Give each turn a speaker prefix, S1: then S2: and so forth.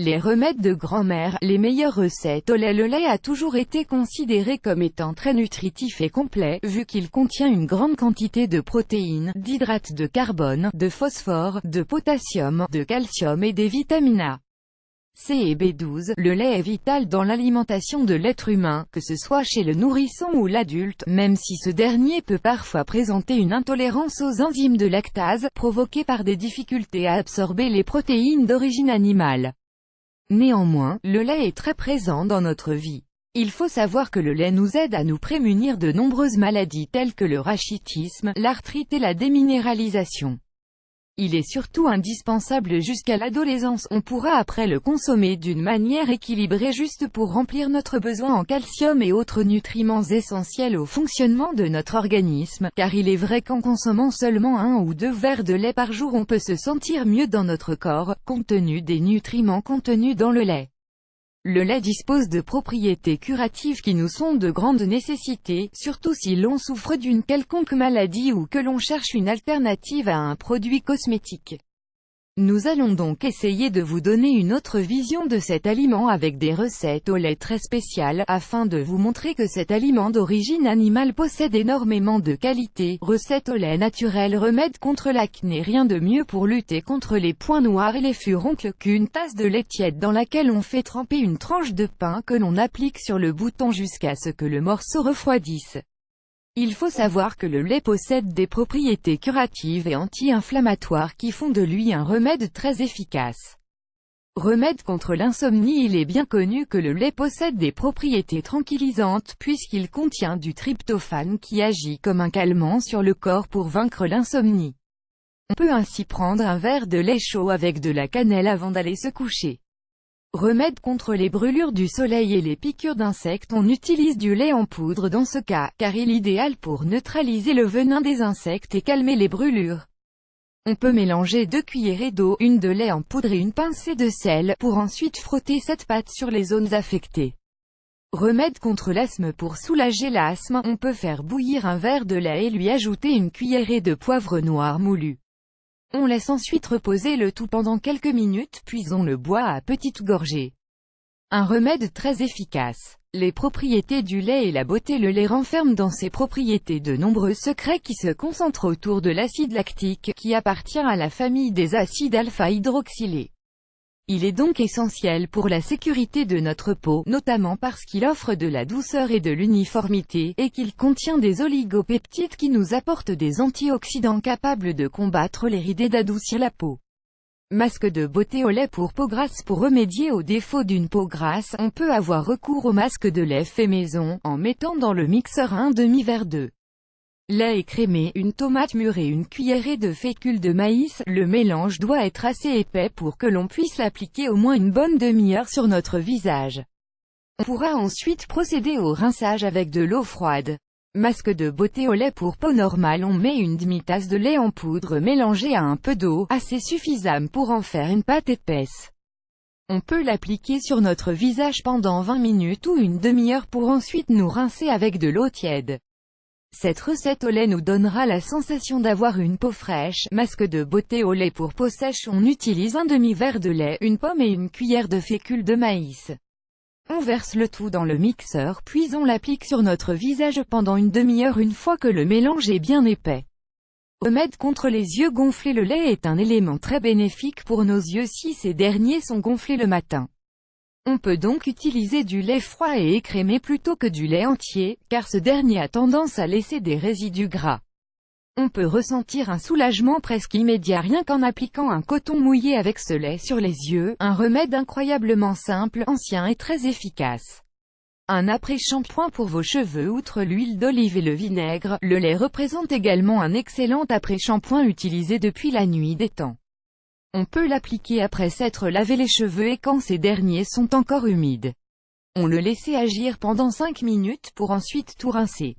S1: les remèdes de grand-mère, les meilleures recettes au lait. Le lait a toujours été considéré comme étant très nutritif et complet, vu qu'il contient une grande quantité de protéines, d'hydrates de carbone, de phosphore, de potassium, de calcium et des vitamines A, C et B12. Le lait est vital dans l'alimentation de l'être humain, que ce soit chez le nourrisson ou l'adulte, même si ce dernier peut parfois présenter une intolérance aux enzymes de lactase, provoquée par des difficultés à absorber les protéines d'origine animale. Néanmoins, le lait est très présent dans notre vie. Il faut savoir que le lait nous aide à nous prémunir de nombreuses maladies telles que le rachitisme, l'arthrite et la déminéralisation. Il est surtout indispensable jusqu'à l'adolescence. On pourra après le consommer d'une manière équilibrée juste pour remplir notre besoin en calcium et autres nutriments essentiels au fonctionnement de notre organisme, car il est vrai qu'en consommant seulement 1 ou 2 verres de lait par jour on peut se sentir mieux dans notre corps, compte tenu des nutriments contenus dans le lait. Le lait dispose de propriétés curatives qui nous sont de grande nécessité, surtout si l'on souffre d'une quelconque maladie ou que l'on cherche une alternative à un produit cosmétique. Nous allons donc essayer de vous donner une autre vision de cet aliment avec des recettes au lait très spéciales, afin de vous montrer que cet aliment d'origine animale possède énormément de qualités. Recettes au lait naturel. Remède contre l'acné. Rien de mieux pour lutter contre les points noirs et les furoncles qu'une tasse de lait tiède dans laquelle on fait tremper une tranche de pain que l'on applique sur le bouton jusqu'à ce que le morceau refroidisse. Il faut savoir que le lait possède des propriétés curatives et anti-inflammatoires qui font de lui un remède très efficace. Remède contre l'insomnie. Il est bien connu que le lait possède des propriétés tranquillisantes puisqu'il contient du tryptophane qui agit comme un calmant sur le corps pour vaincre l'insomnie. On peut ainsi prendre un verre de lait chaud avec de la cannelle avant d'aller se coucher. Remède contre les brûlures du soleil et les piqûres d'insectes. On utilise du lait en poudre dans ce cas, car il est idéal pour neutraliser le venin des insectes et calmer les brûlures. On peut mélanger 2 cuillerées d'eau, une de lait en poudre et une pincée de sel, pour ensuite frotter cette pâte sur les zones affectées. Remède contre l'asthme. Pour soulager l'asthme, on peut faire bouillir un verre de lait et lui ajouter une cuillerée de poivre noir moulu. On laisse ensuite reposer le tout pendant quelques minutes, puis on le boit à petites gorgées. Un remède très efficace. Les propriétés du lait et la beauté. Le lait renferme dans ses propriétés de nombreux secrets qui se concentrent autour de l'acide lactique, qui appartient à la famille des acides alpha-hydroxylés. Il est donc essentiel pour la sécurité de notre peau, notamment parce qu'il offre de la douceur et de l'uniformité, et qu'il contient des oligopeptides qui nous apportent des antioxydants capables de combattre les rides et d'adoucir la peau. Masque de beauté au lait pour peau grasse. Pour remédier au défaut d'une peau grasse, on peut avoir recours au masque de lait fait maison, en mettant dans le mixeur un demi-verre de lait écrémé, une tomate mûre et une cuillerée de fécule de maïs. Le mélange doit être assez épais pour que l'on puisse l'appliquer au moins une bonne demi-heure sur notre visage. On pourra ensuite procéder au rinçage avec de l'eau froide. Masque de beauté au lait pour peau normale. On met une demi-tasse de lait en poudre mélangée à un peu d'eau, assez suffisante pour en faire une pâte épaisse. On peut l'appliquer sur notre visage pendant 20 minutes ou une demi-heure pour ensuite nous rincer avec de l'eau tiède. Cette recette au lait nous donnera la sensation d'avoir une peau fraîche. Masque de beauté au lait pour peau sèche. On utilise un demi-verre de lait, une pomme et une cuillère de fécule de maïs. On verse le tout dans le mixeur, puis on l'applique sur notre visage pendant une demi-heure une fois que le mélange est bien épais. Remède contre les yeux gonflés. Le lait est un élément très bénéfique pour nos yeux si ces derniers sont gonflés le matin. On peut donc utiliser du lait froid et écrémé plutôt que du lait entier, car ce dernier a tendance à laisser des résidus gras. On peut ressentir un soulagement presque immédiat rien qu'en appliquant un coton mouillé avec ce lait sur les yeux, un remède incroyablement simple, ancien et très efficace. Un après-shampoing pour vos cheveux. Outre l'huile d'olive et le vinaigre, le lait représente également un excellent après-shampoing utilisé depuis la nuit des temps. On peut l'appliquer après s'être lavé les cheveux et quand ces derniers sont encore humides. On le laisse agir pendant 5 minutes pour ensuite tout rincer.